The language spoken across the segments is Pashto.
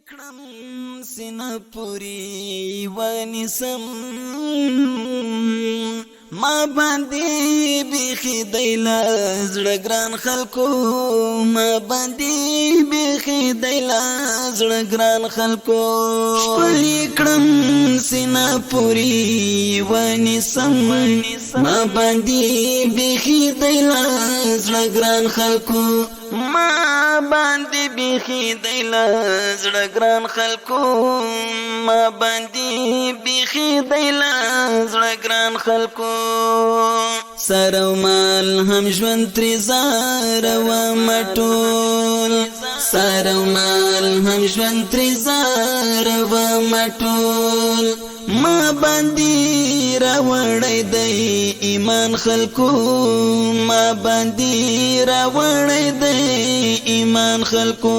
کړم سینه پوری ونیسم ما باندې بیخي دیلا زړه ګران خلکو ما باندې بیخي دیلا زړه ګران خلکو خپل کړم سینه پوری ونیسم ما باندې بیخي دیلا زړه ګران خلکو ما باندې بیخي دیلا زړه ګران خلکو ما باندې بیخي دیلا زړه ګران خلکو سره مال هم ژوند تر زار و مټول سره مال هم ژوند تر زار و مټول ما باندې راوړی دی ایمان خلکو ما باندې راوړی دی ایمان خلکو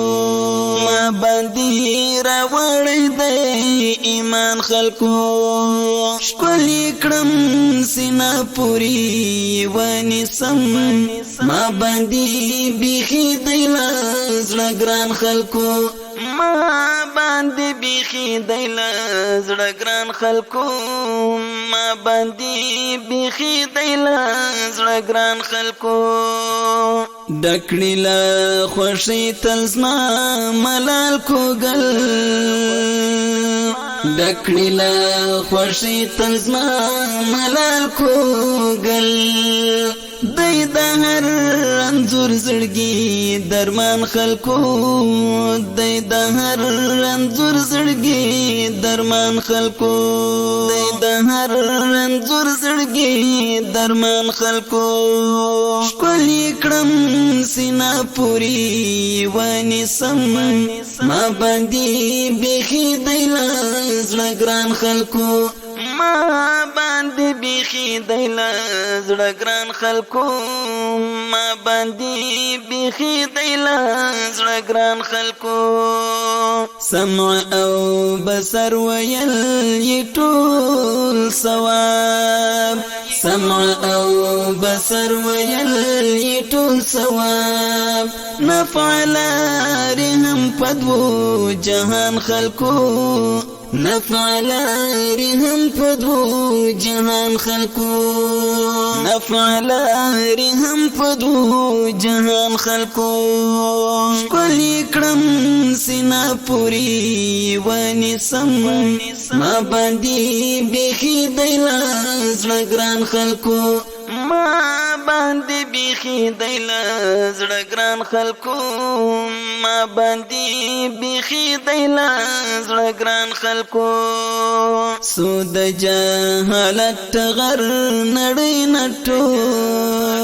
ما باندې راوړی دی ایمان خلکو خپل کړم سینه پوری ونیسم ما باندې بیخي دیلا زړه ګران خلکو ما باندې بیخي دیلا زړه ګران خلکو ما باندې بیخي دیلا زړه ګران خلکو ډکړی لا خوشی تلزما ملال کوګل ډکړی لا خوشی تلزما ملال کوګل دای د هر انزور زړګي درمان خلکو دای د هر انزور زړګي درمان خلکو دای د هر انزور زړګي درمان خلکو خپل کړم سینه پوری ونیسم ما باندې بیخي دیلا زړه ګران خلکو ما باندې بیخي دیلا زړه ګران خلکو ما باندې بیخي دیلا زړه ګران خلکو سمع او بصر ویل یټول ثواب سمع او بصر ویل یټول ثواب نفعل رهم پدو جهان خلکو نفعل رهم پدو جهان خلکو نفعل رهم پدو جهان خلکو خپل کړم سینه پوری ونیسم ما باندې بیخي دیلا زړه ګران خلکو ما باندې بیخي دیلا زړه ګران خلکو ما باندې بیخي دیلا زړه ګران خلکو سود جهالت غر نړۍ نټول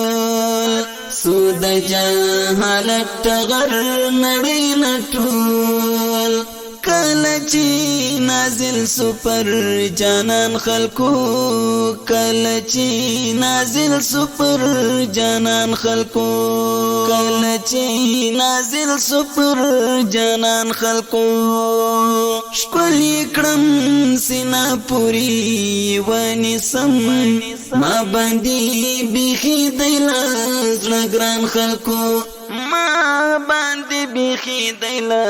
سود جهالت غر نړۍ نټول کله چې نازل سپر جانان خلکو کله چې نازل سپر جانان خلکو کله چې نازل سپر جانان خلکو خپل کړم سینه پوری ونیسم ما باندې بیخي دیلا زړه ګران خلکو ما باندې بیخي دیلا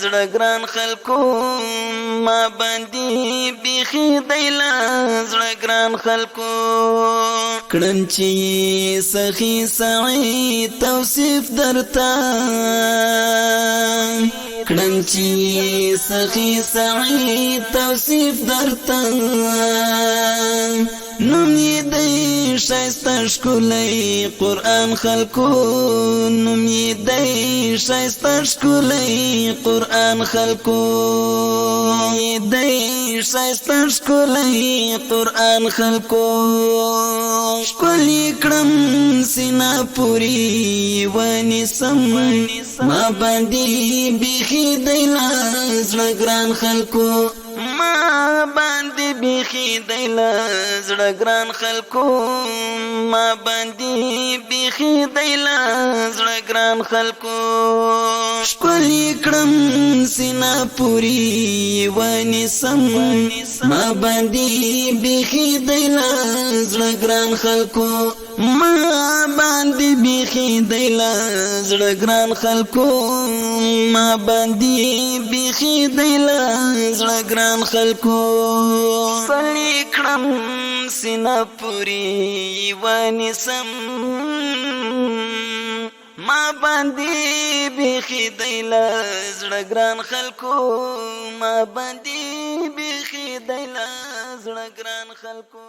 زړه ګران خلکو ما باندې بیخي دیلا زړه ګران خلکو کړم چې سخی سعی توصیف درتا کړم چې سخی سعی توصیف درتا نوم یې دی شایسته ښکلی قرآن خلکو نوم یې دی شایسته ښکلی قرآن خلکو یې دی شایسته ښکلی قرآن خلکو ښکل کړم سینه پوری ونیسم ما باندې بیخي دیلا زړه ګران خلکو ما باندې بیخي دیلا زړه ګران خلکو ما باندې بیخي دیلا زړه ګران خلکو ښکل کړم سینا پوری ونیسم ما باندې بیخي دی زړه ګران خلکو ما باندې بیخي دی زړه ګران خلکو ما باندې بیخي دی زړه ګران خلکو سلی کړم سینا پوری ونیسم ما باندې بیخي دی زړه ګران خلکو ما باندې بیخي دی زړه ګران خلکو